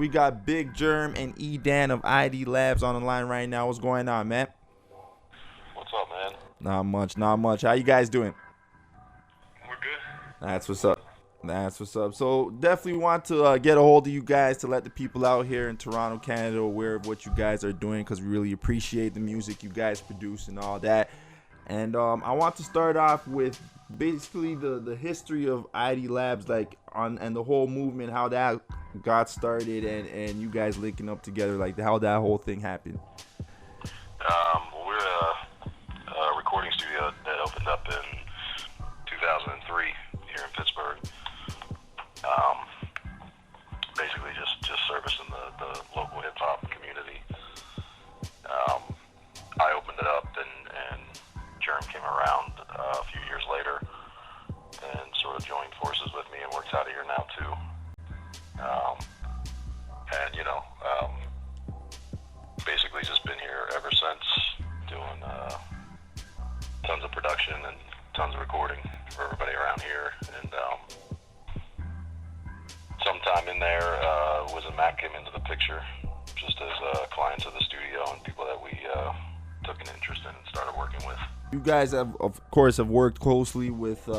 we got Big Jerm and E.Dan of ID Labs on the line right now. What's going on, man? What's up, man? Not much, not much. How you guys doing? We're good. That's what's up. That's what's up. So definitely want to get a hold of you guys to let the people out here in Toronto, Canada, aware of what you guys are doing, because we really appreciate the music you guys produce and all that. And I want to start off with basically the history of ID Labs, like and the whole movement, how that got started, and you guys linking up together, like how that whole thing happened. We're a recording studio that opened up in 2003 here in Pittsburgh. Basically just servicing the local hip hop community. I opened it up and Jerm came around a few years later and sort of joined forces with me and works out of here now too. Basically just been here ever since, doing tons of production and tons of recording for everybody around here. And sometime in there, Wiz and Mac came into the picture just as clients of the studio and people that we took an interest in and started working with. You guys have, of course, worked closely with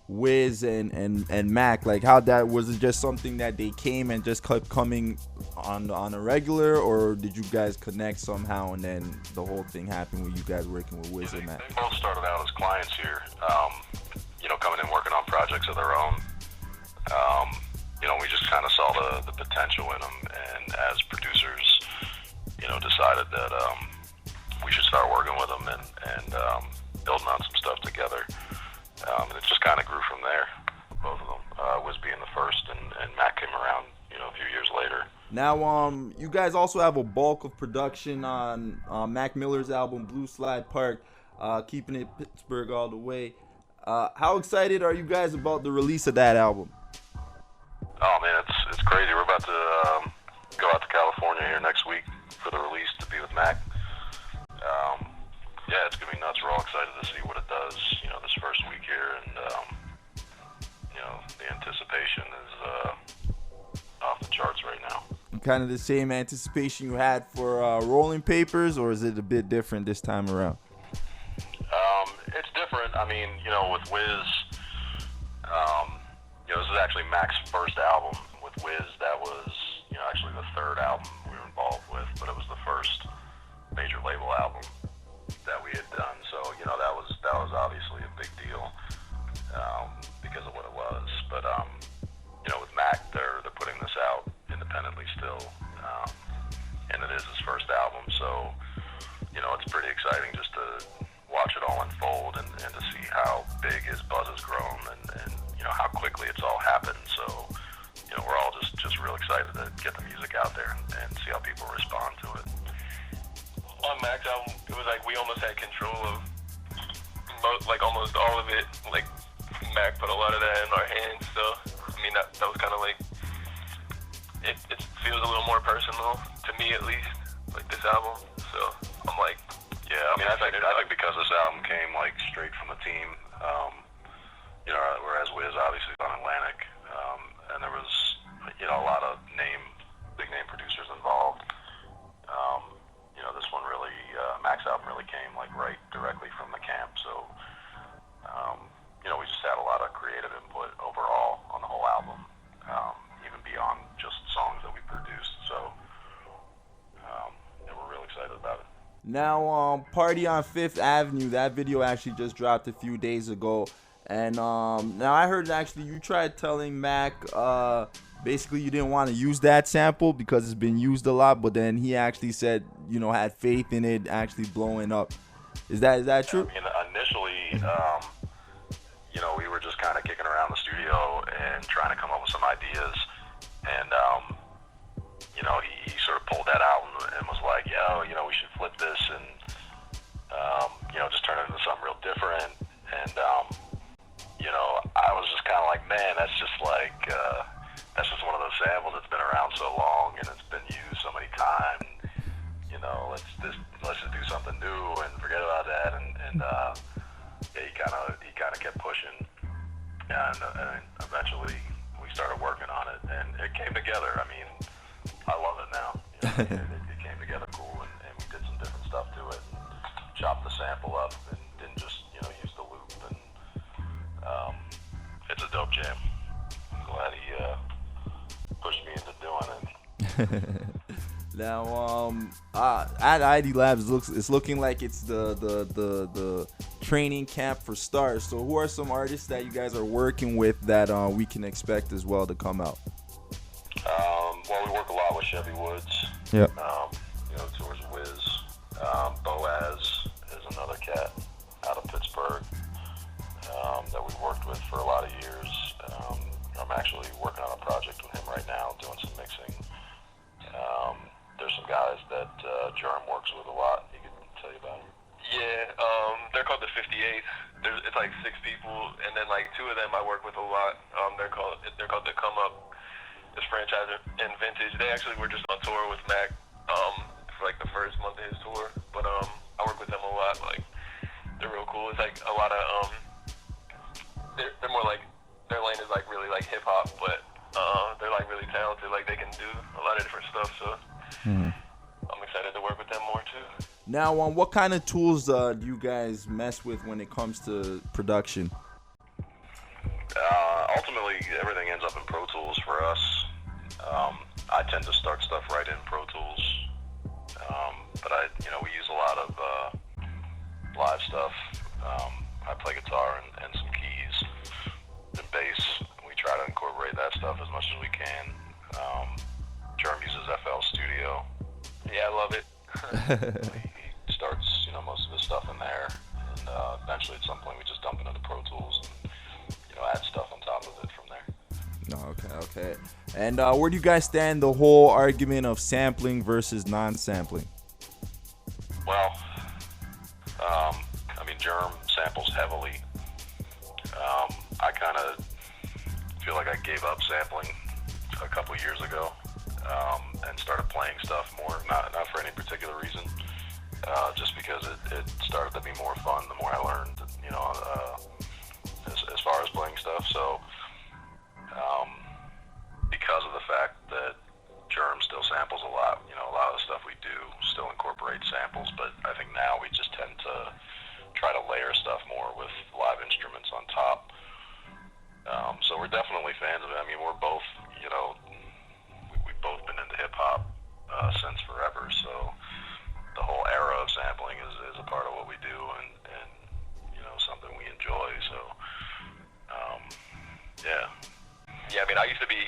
Wiz and Mac. Like, how that was it? Just something that they came and just kept coming on a regular, or did you guys connect somehow and then the whole thing happened with you guys working with Wiz and Mac? They both started out as clients here, coming in working on projects of their own. We just kind of saw the potential in them, and as producers, decided that we should start working with them and building on some stuff together. And it just kind of grew from there, both of them. Wiz being the first, and Mac came around, a few years later. Now, you guys also have a bulk of production on Mac Miller's album, Blue Slide Park, keeping it Pittsburgh all the way. How excited are you guys about the release of that album? Oh, man, it's crazy. We're about to go out to California here next week for the release to be with Mac. Yeah, it's going to be nuts. We're all excited to see what it does, this first week here. And, the anticipation is off the charts right now. Kind of the same anticipation you had for Rolling Papers, or is it a bit different this time around? It's different. I mean, with Wiz, this is actually Mac's first album. With Wiz, that was, actually the third album we were involved with, but it was the first major label album that we had done. So, that was obviously a big deal because of what it was. But, with Mac, they're putting this out independently still, and it is his first album. So, it's pretty exciting just to watch it all unfold and to see how big his buzz has grown and how quickly it's all happened. So, we're all just real excited to get the music out there and see how people respond to it. On Mac's album, it was like we almost had control of almost all of it. Like, Mac put a lot of that in our hands, so I mean that was kind of like it feels a little more personal to me, at least, like this album. So I'm like, yeah, I think because this album came like straight from the team, whereas Wiz obviously is on Atlantic, and there was a lot of big name producers involved. This one really, Mac's album really came like right directly from the camp. So, we just had a lot of creative input overall on the whole album, even beyond just songs that we produced. So, we're real excited about it. Now, Party on Fifth Avenue, that video actually just dropped a few days ago. And now I heard actually you tried telling Mac basically you didn't want to use that sample because it's been used a lot, but then he actually said, had faith in it actually blowing up. Is that true? I mean, initially, we were just kind of kicking around the studio and trying to come up with some ideas. And, he sort of pulled that out and was like, we should flip this and, just turn it into something real different. And, I was just kind of like, man, that's just one of those samples that's been around so long and it's been used so many times. Let's just do something new and forget about that. And he kind of it came together cool, and we did some different stuff to it, and chopped the sample up, and didn't just use the loop. And it's a dope jam. I'm glad he pushed me into doing it. Now, at ID Labs, it's looking like it's the training camp for stars. So, who are some artists that you guys are working with that we can expect as well to come out? Well, we work a lot with Chevy Woods. Yeah. Tours Wiz. Boaz is another cat out of Pittsburgh that we've worked with for a lot of years. I'm actually working on a project with him right now, doing some mixing. There's some guys that Jerm works with a lot. He can tell you about them. Yeah, they're called the 58th. It's like 6 people, and then like 2 of them I work with a lot. They're called the Come Up. This franchise and Vintage. They actually were just on tour with Mac for like the first month of his tour. But I work with them a lot. Like they're real cool. It's like a lot of they're more like their lane is like really like hip hop, but they're like really talented. Like they can do a lot of different stuff. So I'm excited to work with them more too. Now, what kind of tools do you guys mess with when it comes to production? Ultimately, everything ends up in Pro Tools for us. I tend to start stuff right in Pro Tools, but we use a lot of live stuff. I play guitar and some keys and bass. We try to incorporate that stuff as much as we can. Jerm uses FL Studio. Yeah, I love it. He starts, most of his stuff in there, and eventually at some point we just dump it into Pro Tools and add stuff on top of it from there. Okay. And where do you guys stand the whole argument of sampling versus non-sampling? Well, Jerm samples heavily. I kind of feel like I gave up sampling a couple years ago and started playing stuff more, not for any particular reason, just because it started to be more fun the more I learned, as far as playing stuff. So because of the fact that Jerm still samples a lot, a lot of the stuff we do still incorporates samples, but I think now we just tend to try to layer stuff more with live instruments on top. So we're definitely fans of it. We're both, we've both been into hip hop since forever, so the whole era of sampling is a part of what we do, and something we enjoy. So yeah. I used to be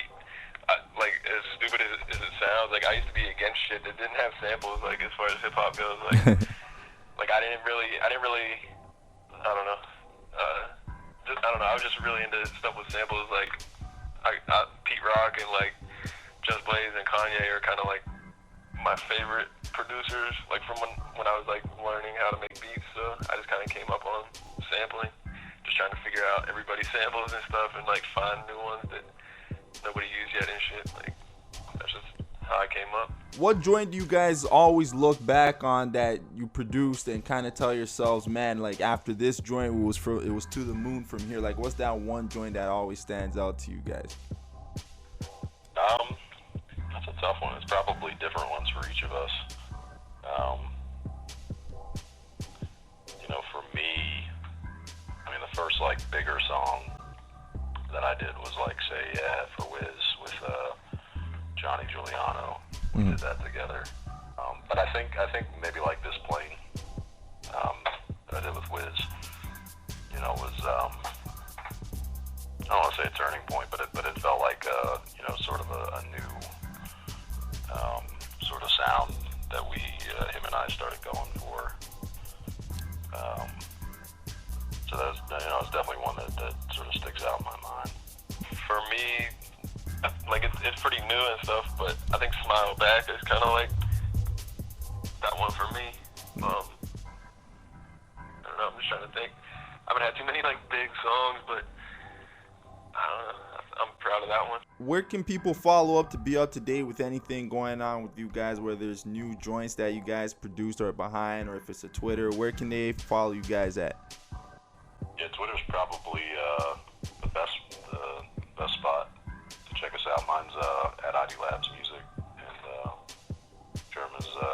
like, as stupid as it sounds, like I used to be against shit that didn't have samples, like as far as hip hop goes. Like like I didn't really I don't know. I was just really into stuff with samples. Like Pete Rock and like Just Blaze and Kanye are kind of like my favorite producers, like from when I was like learning how to make beats. So I just kind of came up on sampling, just trying to figure out everybody's samples and stuff, and like find new ones that nobody used yet and shit. Like that's just how I came up. What joint do you guys always look back on that you produced and kind of tell yourselves, man, like after this joint it was to the moon from here? Like what's that one joint that always stands out to you guys? That's a tough one. It's probably different ones for each of us. For me, the first like bigger song that I did was like Say Yeah for Wiz with Johnny Giuliano. We did that together. But I think maybe like This Plane that I did with Wiz, was I don't want to say a turning point, but it felt like sort of a new sort of sound that him and I started going for. So that's it's definitely one that sort of sticks out in my mind. For me, like it's pretty new and stuff, but I think Smile Back is kind of like that one for me. I don't know. I'm just trying to think. I haven't had too many like big songs, but I don't know. I'm proud of that one. Where can people follow up to be up to date with anything going on with you guys, whether there's new joints that you guys produced or behind, or if it's a Twitter? Where can they follow you guys at? Yeah, Twitter's probably the best spot to check us out. Mine's at ID Labs Music, and is